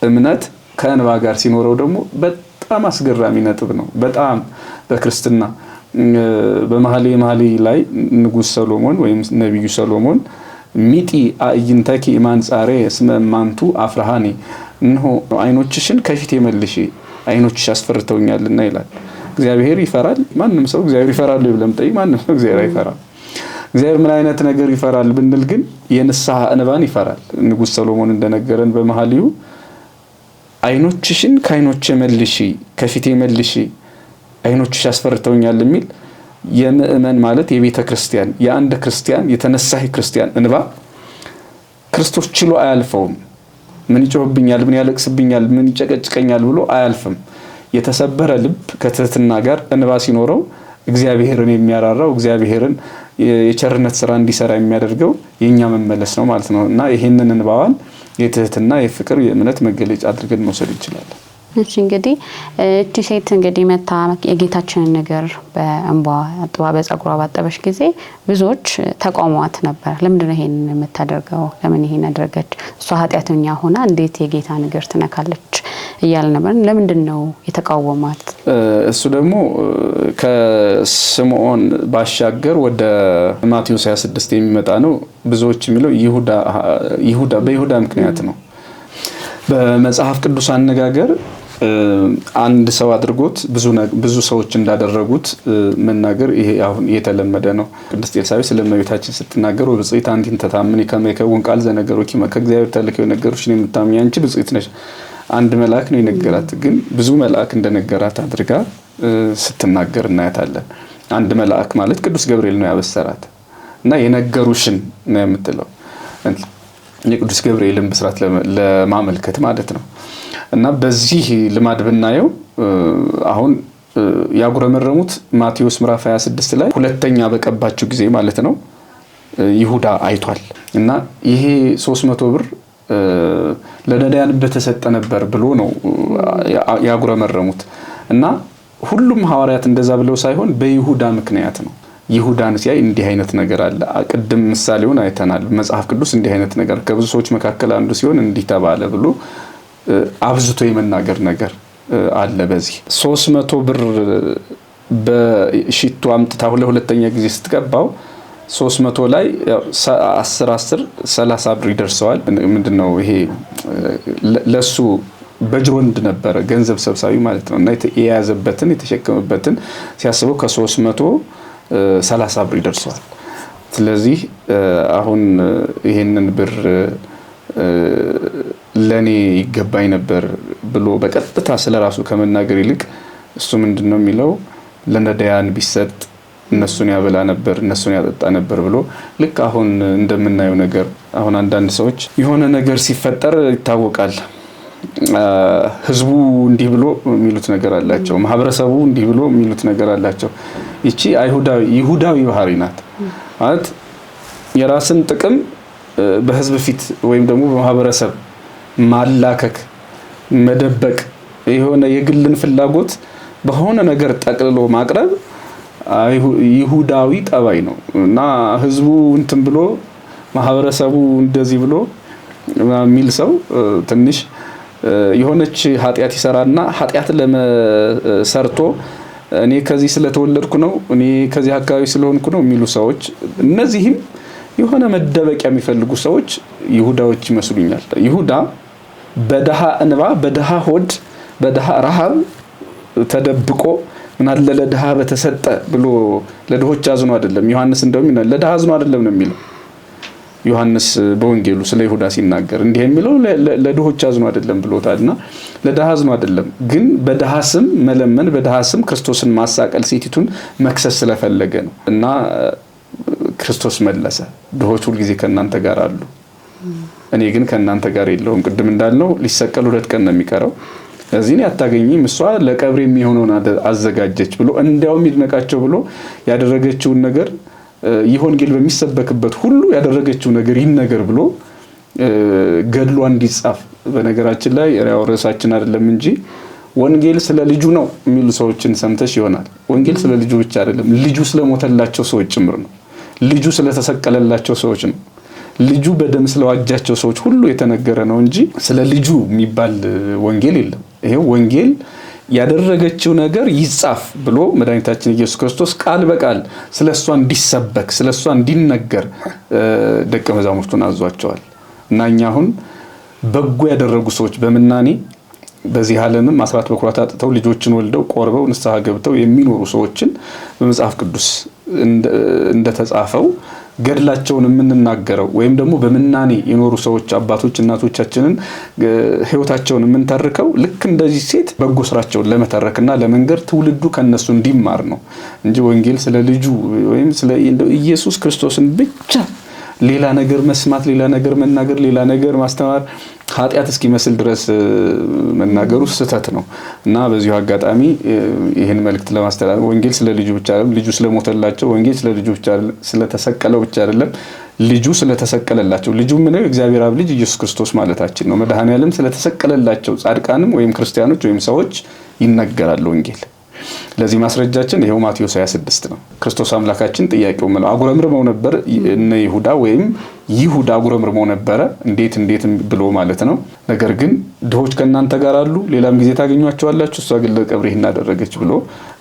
እምነት ከእንባ ጋር ሲኖረው ደግሞ በጣም አስገራሚ ነጥብ ነው። በጣም በክርስትና በመኃልየ መኃልይ ላይ ንጉስ ሰሎሞን ወይም ነብዩ ሰሎሞን ሚጢ አዕይንተኪ ማንጻሬ እስመ ማንቱ አፍራሃኒ እንሆ አይኖችሽን ከፊቴ መልሺ አይኖችሽ አስፈርተውኛልና ይላል። እግዚአብሔር ይፈራል? ማንም ሰው እግዚአብሔር ይፈራል ብለም ጠይቅ ማንም ሰው እግዚአብሔር አይፈራም። እግዚአብሔር ምን አይነት ነገር ይፈራል ብንል ግን የንስሐ እንባን ይፈራል። ንጉሥ ሰሎሞን እንደነገረን በመኃልዩ አይኖችሽን ከአይኖቼ መልሺ ከፊቴ መልሺ አይኖችሽ አስፈርተውኛል የሚል የምእመን ማለት የቤተ ክርስቲያን የአንድ ክርስቲያን የተነሳህ ክርስቲያን እንባ ክርስቶስ ችሎ አያልፈውም። ምን ይጮህብኛል፣ ምን ያለቅስብኛል፣ ምን ይጨቀጭቀኛል ብሎ አያልፍም። የተሰበረ ልብ ከትህትና ጋር እንባ ሲኖረው እግዚአብሔርን የሚያራራው እግዚአብሔርን የቸርነት ስራ እንዲሰራ የሚያደርገው የኛ መመለስ ነው ማለት ነው። እና ይሄንን እንባዋን የትህትና የፍቅር የእምነት መገለጫ አድርገን መውሰድ እንችላለን። እሺ እንግዲህ እቺ ሴት እንግዲህ መታ የጌታችንን ነገር በእንባ አጥባ በጸጉሯ ባጠበሽ ጊዜ ብዙዎች ተቃውሟት ነበር። ለምንድን ነው ይሄን የምታደርገው? ለምን ይሄን አደረገች? እሷ ኃጢአተኛ ሆና እንዴት የጌታ ነገር ትነካለች እያለ ነበር። ለምንድን ነው የተቃወሟት? እሱ ደግሞ ከስምዖን ባሻገር ወደ ማቴዎስ 26 የሚመጣ ነው። ብዙዎች የሚለው በይሁዳ ምክንያት ነው። በመጽሐፍ ቅዱስ አነጋገር አንድ ሰው አድርጎት ብዙ ሰዎች እንዳደረጉት መናገር ይሄ አሁን የተለመደ ነው። ቅድስት ኤልሳቤጥ ስለእመቤታችን ስትናገር ወብጽዕት አንቲ ተታምኒ ከመ ይከውን ቃል ዘነገሮኪ ከእግዚአብሔር ተልከው የነገሩሽን የምታምኚ አንቺ ብጽዕት ነሽ። አንድ መልአክ ነው የነገራት፣ ግን ብዙ መልአክ እንደነገራት አድርጋ ስትናገር እናያታለን። አንድ መልአክ ማለት ቅዱስ ገብርኤል ነው ያበሰራት እና የነገሩሽን ነው የምትለው የቅዱስ ገብርኤልን ብስራት ለማመልከት ማለት ነው። እና በዚህ ልማድ ብናየው አሁን ያጉረመረሙት ማቴዎስ ምዕራፍ 26 ላይ ሁለተኛ በቀባቸው ጊዜ ማለት ነው ይሁዳ አይቷል። እና ይሄ 300 ብር ለነዳያን በተሰጠ ነበር ብሎ ነው ያጉረመረሙት። እና ሁሉም ሐዋርያት እንደዛ ብለው ሳይሆን በይሁዳ ምክንያት ነው። ይሁዳን ሲያይ እንዲህ አይነት ነገር አለ። ቅድም ምሳሌውን አይተናል። መጽሐፍ ቅዱስ እንዲህ አይነት ነገር ከብዙ ሰዎች መካከል አንዱ ሲሆን እንዲህ ተባለ ብሎ አብዝቶ የመናገር ነገር አለ። በዚህ 300 ብር በሽቱ አምጥታ ሁለተኛ ጊዜ ስትቀባው 300 ላይ 10 30 ብር ይደርሰዋል። ምንድነው ይሄ? ለሱ በጅሮንድ ነበረ ገንዘብ ሰብሳቢ ማለት ነው። እና የያዘበትን የተሸከመበትን ሲያስበው ከ330 ብር ይደርሰዋል። ስለዚህ አሁን ይሄንን ብር ለኔ ይገባኝ ነበር ብሎ በቀጥታ ስለራሱ ከመናገር ይልቅ እሱ ምንድነው የሚለው? ለነዳያን ቢሰጥ እነሱን ያበላ ነበር፣ እነሱን ያጠጣ ነበር ብሎ ልክ አሁን እንደምናየው ነገር አሁን አንዳንድ ሰዎች የሆነ ነገር ሲፈጠር ይታወቃል። ህዝቡ እንዲህ ብሎ የሚሉት ነገር አላቸው፣ ማህበረሰቡ እንዲህ ብሎ የሚሉት ነገር አላቸው። ይቺ ይሁዳዊ ባህሪ ናት ማለት የራስን ጥቅም በህዝብ ፊት ወይም ደግሞ በማህበረሰብ ማላከክ፣ መደበቅ፣ የሆነ የግልን ፍላጎት በሆነ ነገር ጠቅልሎ ማቅረብ ይሁዳዊ ጠባይ ነው። እና ህዝቡ እንትን ብሎ ማህበረሰቡ እንደዚህ ብሎ የሚል ሰው ትንሽ የሆነች ኃጢአት ይሰራና ኃጢአት ለመሰርቶ እኔ ከዚህ ስለተወለድኩ ነው፣ እኔ ከዚህ አካባቢ ስለሆንኩ ነው የሚሉ ሰዎች፣ እነዚህም የሆነ መደበቂያ የሚፈልጉ ሰዎች ይሁዳዎች ይመስሉኛል። ይሁዳ በደሃ እንባ፣ በደሃ ሆድ፣ በደሃ ረሃብ ተደብቆ ምናለ ለደሃ በተሰጠ ብሎ ለድሆች አዝኖ አይደለም። ዮሐንስ እንደውም ይላል ለደሃ አዝኖ አይደለም ነው የሚለው። ዮሐንስ በወንጌሉ ስለ ይሁዳ ሲናገር እንዲህ የሚለው ለድሆች አዝኖ አይደለም ብሎታልና ለደሃ አዝኖ አይደለም፣ ግን በደሃ ስም መለመን፣ በደሃ ስም ክርስቶስን ማሳቀል፣ ሴቲቱን መክሰስ ስለፈለገ ነው። እና ክርስቶስ መለሰ፣ ድሆች ሁሉ ጊዜ ከናንተ ጋር አሉ፣ እኔ ግን ከናንተ ጋር የለሁም። ቅድም እንዳልነው ሊሰቀል 2 ቀን ነው የሚቀረው። እዚህ ነው ያታገኘኝ፣ እሷ ለቀብር የሚሆነውን አዘጋጀች ብሎ እንዲያውም ይድነቃቸው ብሎ ያደረገችውን ነገር ይወንጌል በሚሰበክበት ሁሉ ያደረገችው ነገር ይነገር ብሎ ገድሏ እንዲጻፍ። በነገራችን ላይ ያው ርዕሳችን አይደለም እንጂ ወንጌል ስለ ልጁ ነው የሚሉ ሰዎችን ሰምተሽ ይሆናል። ወንጌል ስለ ልጁ ብቻ አይደለም፣ ልጁ ስለሞተላቸው ሰዎች ጭምር ነው። ልጁ ስለተሰቀለላቸው ሰዎች ነው። ልጁ በደም ስለዋጃቸው ሰዎች ሁሉ የተነገረ ነው እንጂ ስለ ልጁ የሚባል ወንጌል የለም። ይሄው ወንጌል ያደረገችው ነገር ይጻፍ ብሎ መድኃኒታችን ኢየሱስ ክርስቶስ ቃል በቃል ስለሷ እንዲሰበክ ስለሷ እንዲነገር ደቀ መዛሙርቱን አዟቸዋል። እና እኛ አሁን በጎ ያደረጉ ሰዎች በምናኔ በዚህ ዓለምም አስራት በኩራት አጥተው ልጆችን ወልደው ቆርበው ንስሐ ገብተው የሚኖሩ ሰዎችን በመጽሐፍ ቅዱስ እንደተጻፈው ገድላቸውን የምንናገረው ወይም ደግሞ በምናኔ የኖሩ ሰዎች አባቶች እናቶቻችንን ህይወታቸውን የምንተርከው ልክ እንደዚህ ሴት በጎ ስራቸውን ለመተረክና ለመንገር ትውልዱ ከነሱ እንዲማር ነው እንጂ ወንጌል ስለ ልጁ ወይም ስለ ኢየሱስ ክርስቶስን ብቻ ሌላ ነገር መስማት ሌላ ነገር መናገር ሌላ ነገር ማስተማር ኃጢአት እስኪመስል ድረስ መናገሩ ስህተት ነው። እና በዚሁ አጋጣሚ ይህን መልእክት ለማስተላለፍ ወንጌል ስለ ልጁ ብቻ አይደለም፣ ልጁ ስለሞተላቸው፣ ወንጌል ስለ ልጁ ብቻ አይደለም፣ ስለተሰቀለው ብቻ አይደለም፣ ልጁ ስለተሰቀለላቸው፣ ልጁ ምነው እግዚአብሔር አብ ልጅ ኢየሱስ ክርስቶስ ማለታችን ነው። መድኃኔዓለም ስለተሰቀለላቸው ጻድቃንም ወይም ክርስቲያኖች ወይም ሰዎች ይነገራል ወንጌል። ለዚህ ማስረጃችን ይሄው ማቴዎስ 26 ነው። ክርስቶስ አምላካችን ጥያቄው ማለት አጉረምርመው ነበር እነ ይሁዳ ወይም ይሁዳ አጉረምርመው ነበር እንዴት ብሎ ማለት ነው። ነገር ግን ድሆች ከናንተ ጋር አሉ፣ ሌላም ጊዜ ታገኟቸዋላችሁ፣ እሷ ግን ለቀብሬ እናደረገች ብሎ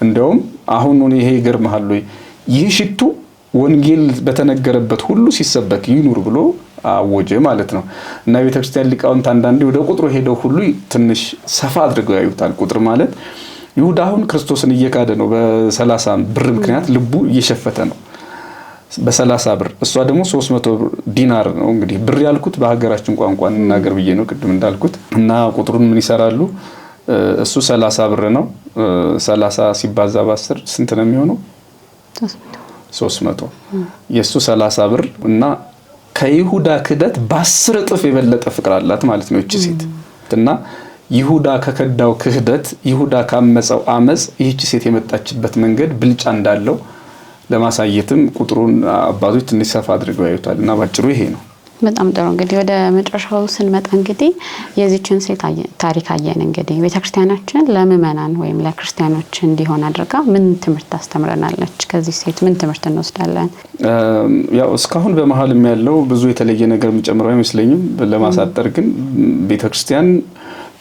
እንደውም አሁን ይሄ ይገርምሃል ወይ ይህ ሽቱ ወንጌል በተነገረበት ሁሉ ሲሰበክ ይኑር ብሎ አወጀ ማለት ነው። እና ቤተክርስቲያን ሊቃውንት አንዳንዴ ወደ ቁጥሩ ሄደው ሁሉ ትንሽ ሰፋ አድርገው ያዩታል። ቁጥር ማለት ይሁዳ አሁን ክርስቶስን እየካደ ነው። በ30 ብር ምክንያት ልቡ እየሸፈተ ነው በ30 ብር። እሷ ደግሞ 300 ዲናር ነው። እንግዲህ ብር ያልኩት በሀገራችን ቋንቋ እንናገር ብዬ ነው ቅድም እንዳልኩት። እና ቁጥሩን ምን ይሰራሉ? እሱ 30 ብር ነው። 30 ሲባዛ በ10 ስንት ነው የሚሆነው? 300 የሱ 30 ብር እና ከይሁዳ ክህደት በ10 እጥፍ የበለጠ ፍቅር አላት ማለት ነው እቺ ሴት። እና ይሁዳ ከከዳው ክህደት ይሁዳ ካመፀው አመጽ ይህች ሴት የመጣችበት መንገድ ብልጫ እንዳለው ለማሳየትም ቁጥሩን አባቶች ትንሽ ሰፋ አድርገው ያዩታል። እና ባጭሩ ይሄ ነው። በጣም ጥሩ። እንግዲህ ወደ መጨረሻው ስንመጣ እንግዲህ የዚህችን ሴት ታሪክ አየን። እንግዲህ ቤተክርስቲያናችን ለምእመናን ወይም ለክርስቲያኖች እንዲሆን አድርጋ ምን ትምህርት ታስተምረናለች? ከዚህ ሴት ምን ትምህርት እንወስዳለን? ያው እስካሁን በመሀልም ያለው ብዙ የተለየ ነገር የምጨምረው አይመስለኝም። ለማሳጠር ግን ቤተክርስቲያን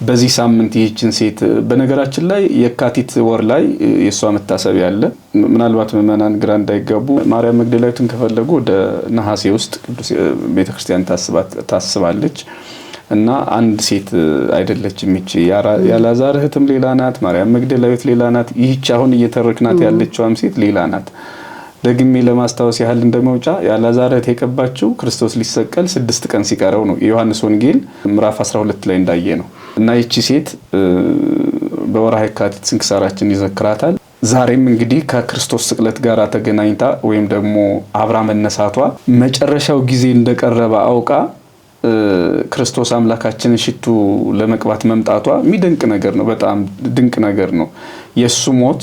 በዚህ ሳምንት ይህችን ሴት በነገራችን ላይ የካቲት ወር ላይ የሷ መታሰቢያ አለ። ምናልባት ምእመናን ግራ እንዳይጋቡ ማርያም መግደላዊትን ከፈለጉ ወደ ነሐሴ ውስጥ ቅዱስ ቤተክርስቲያን ታስባለች። እና አንድ ሴት አይደለችም ይቺ ያላዛር እህትም ሌላ ናት፣ ማርያም መግደላዊት ሌላ ናት። ይህች አሁን እየተረክናት ያለችዋም ሴት ሌላ ናት። ደግሜ ለማስታወስ ያህል እንደመውጫ ያላዛር እህት የቀባችው ክርስቶስ ሊሰቀል 6 ቀን ሲቀረው ነው። የዮሐንስ ወንጌል ምዕራፍ 12 ላይ እንዳየ ነው። እና ይቺ ሴት በወርሃ የካቲት ስንክሳራችን ይዘክራታል። ዛሬም እንግዲህ ከክርስቶስ ስቅለት ጋር ተገናኝታ ወይም ደግሞ አብራ መነሳቷ መጨረሻው ጊዜ እንደቀረበ አውቃ ክርስቶስ አምላካችንን ሽቱ ለመቅባት መምጣቷ የሚደንቅ ነገር ነው። በጣም ድንቅ ነገር ነው። የሱ ሞት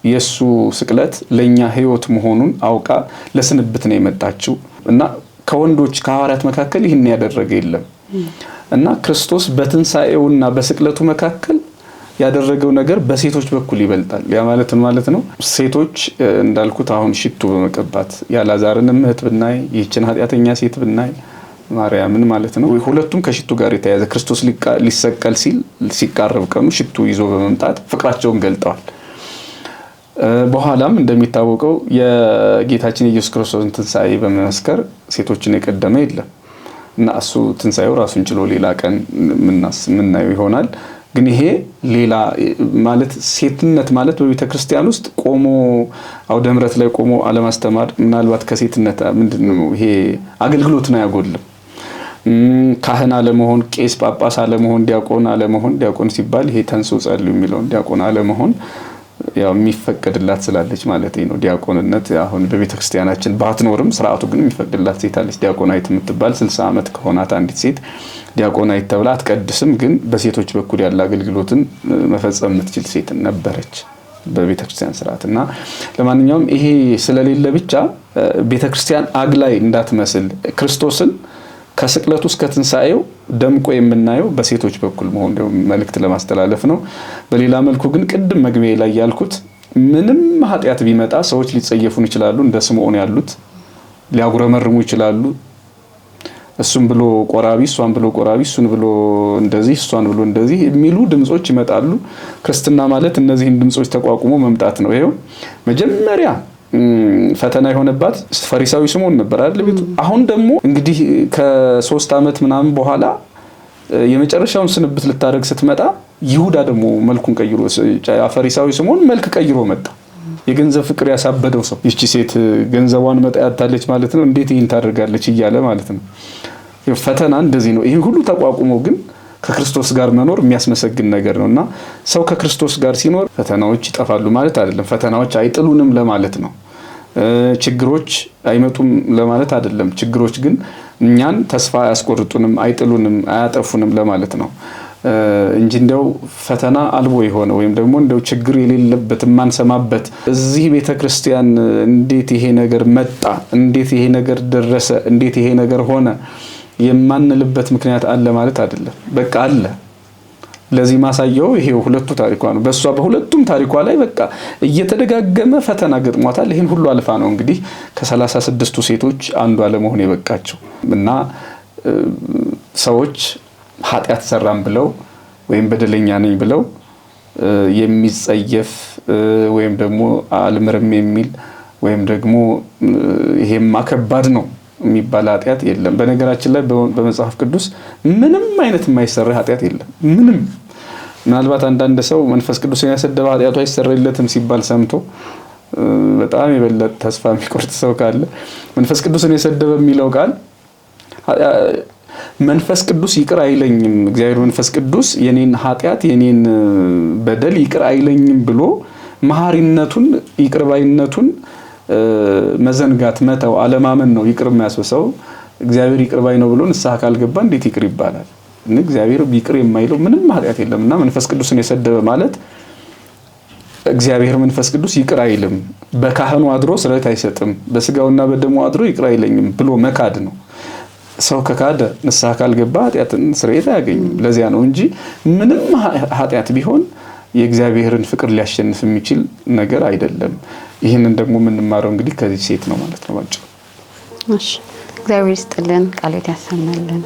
የሱ ስቅለት ለኛ ህይወት መሆኑን አውቃ ለስንብት ነው የመጣችው። እና ከወንዶች ከሐዋርያት መካከል ይህን ያደረገ የለም። እና ክርስቶስ በትንሳኤውና በስቅለቱ መካከል ያደረገው ነገር በሴቶች በኩል ይበልጣል። ያ ማለት ነው ሴቶች እንዳልኩት አሁን ሽቱ በመቀባት ያላዛርንም እህት ብናይ ይህችን ኃጢአተኛ ሴት ብናይ ማርያምን ማለት ነው ሁለቱም ከሽቱ ጋር የተያዘ ክርስቶስ ሊሰቀል ሲቃረብ ቀኑ ሽቱ ይዞ በመምጣት ፍቅራቸውን ገልጠዋል። በኋላም እንደሚታወቀው የጌታችን ኢየሱስ ክርስቶስን ትንሳኤ በመመስከር ሴቶችን የቀደመ የለም። እና እሱ ትንሳኤው ራሱን ችሎ ሌላ ቀን ምናየው ይሆናል። ግን ይሄ ሌላ ማለት ሴትነት ማለት በቤተክርስቲያን ውስጥ ቆሞ አውደ ምሕረት ላይ ቆሞ አለማስተማር ምናልባት ከሴትነት ምንድነው ይሄ አገልግሎትን አያጎልም። ካህን አለመሆን፣ ቄስ ጳጳስ አለመሆን፣ ዲያቆን ሲባል ይሄ ተንሶ ጸልዩ የሚለው ዲያቆን አለመሆን ያው የሚፈቀድላት ስላለች ማለት ነው። ዲያቆንነት አሁን በቤተክርስቲያናችን ባትኖርም ስርዓቱ ግን የሚፈቅድላት ሴት አለች። ዲያቆናይት የምትባል 60 ዓመት ከሆናት አንዲት ሴት ዲያቆናይት ተብላ አትቀድስም፣ ግን በሴቶች በኩል ያለ አገልግሎትን መፈጸም የምትችል ሴት ነበረች በቤተክርስቲያን ስርዓት። እና ለማንኛውም ይሄ ስለሌለ ብቻ ቤተክርስቲያን አግላይ እንዳትመስል ክርስቶስን ከስቅለቱ እስከ ትንሳኤው ደምቆ የምናየው በሴቶች በኩል መሆን ነው መልእክት ለማስተላለፍ ነው። በሌላ መልኩ ግን ቅድም መግቢያ ላይ ያልኩት ምንም ኃጢአት ቢመጣ ሰዎች ሊጸየፉን ይችላሉ። እንደ ስምዖን ያሉት ሊያጉረመርሙ ይችላሉ። እሱን ብሎ ቆራቢ እሷን ብሎ ቆራቢ እሱን ብሎ እንደዚህ እሷን ብሎ እንደዚህ የሚሉ ድምጾች ይመጣሉ። ክርስትና ማለት እነዚህን ድምጾች ተቋቁሞ መምጣት ነው። ይሄው መጀመሪያ ፈተና የሆነባት ፈሪሳዊ ስምዖን ነበር አይደል ቤቱ። አሁን ደግሞ እንግዲህ ከ3 ዓመት ምናምን በኋላ የመጨረሻውን ስንብት ልታደርግ ስትመጣ ይሁዳ ደግሞ መልኩን ቀይሮ ፈሪሳዊ ስምዖን መልክ ቀይሮ መጣ። የገንዘብ ፍቅር ያሳበደው ሰው ይህች ሴት ገንዘቧን መጣ ያታለች ማለት ነው፣ እንዴት ይህን ታደርጋለች እያለ ማለት ነው። ፈተና እንደዚህ ነው። ይሄን ሁሉ ተቋቁሞ ግን ከክርስቶስ ጋር መኖር የሚያስመሰግን ነገር ነውና ሰው ከክርስቶስ ጋር ሲኖር ፈተናዎች ይጠፋሉ ማለት አይደለም። ፈተናዎች አይጥሉንም ለማለት ነው። ችግሮች አይመጡም ለማለት አይደለም። ችግሮች ግን እኛን ተስፋ አያስቆርጡንም፣ አይጥሉንም፣ አያጠፉንም ለማለት ነው እንጂ እንደው ፈተና አልቦ የሆነ ወይም ደግሞ እንደው ችግር የሌለበት ማንሰማበት እዚህ ቤተክርስቲያን እንዴት ይሄ ነገር መጣ፣ እንዴት ይሄ ነገር ደረሰ፣ እንዴት ይሄ ነገር ሆነ የማንልበት ምክንያት አለ ማለት አይደለም። በቃ አለ። ለዚህ ማሳያው ይሄው ሁለቱ ታሪኳ ነው። በሷ በሁለቱም ታሪኳ ላይ በቃ እየተደጋገመ ፈተና ገጥሟታል። ይሄን ሁሉ አልፋ ነው እንግዲህ ከ36ቱ ሴቶች አንዷ ለመሆን የበቃቸው። እና ሰዎች ኃጢአት ሰራም ብለው ወይም በደለኛ ነኝ ብለው የሚጸየፍ ወይም ደግሞ አልምርም የሚል ወይም ደግሞ ይሄማ ከባድ ነው የሚባል ኃጢአት የለም። በነገራችን ላይ በመጽሐፍ ቅዱስ ምንም አይነት የማይሰራ ኃጢአት የለም። ምንም ምናልባት አንዳንድ ሰው መንፈስ ቅዱስን ያሰደበ ኃጢአቱ አይሰረይለትም ሲባል ሰምቶ በጣም የበለጠ ተስፋ የሚቆርጥ ሰው ካለ መንፈስ ቅዱስን የሰደበ የሚለው ቃል መንፈስ ቅዱስ ይቅር አይለኝም፣ እግዚአብሔር መንፈስ ቅዱስ የኔን ኃጢአት የኔን በደል ይቅር አይለኝም ብሎ መሐሪነቱን ይቅርባይነቱን መዘንጋት መተው አለማመን ነው ይቅር የሚያስወሰው። እግዚአብሔር ይቅር ባይ ነው ብሎ ንስሐ ካልገባ እንዴት ይቅር ይባላል? እግዚአብሔር ይቅር የማይለው ምንም ኃጢአት የለምና መንፈስ ቅዱስን የሰደበ ማለት እግዚአብሔር መንፈስ ቅዱስ ይቅር አይልም፣ በካህኑ አድሮ ስርየት አይሰጥም፣ በስጋውና በደሙ አድሮ ይቅር አይለኝም ብሎ መካድ ነው። ሰው ከካደ ንስሐ ካልገባ ኃጢአትን ስርየት አያገኝም። ለዚያ ነው እንጂ ምንም ኃጢአት ቢሆን የእግዚአብሔርን ፍቅር ሊያሸንፍ የሚችል ነገር አይደለም። ይህንን ደግሞ የምንማረው እንግዲህ ከዚህ ሴት ነው ማለት ነው ባጭሩ። እሺ፣ እግዚአብሔር ይስጥልን፣ ቃልዎት ያሰማልን።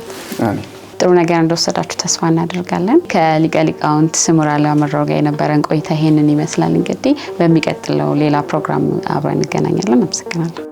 አሜን። ጥሩ ነገር እንደወሰዳችሁ ተስፋ እናደርጋለን። ከሊቀ ሊቃውንት ስሙር አለማየሁ ጋር የነበረን ቆይታ ይሄንን ይመስላል። እንግዲህ በሚቀጥለው ሌላ ፕሮግራም አብረን እንገናኛለን። አመሰግናለሁ።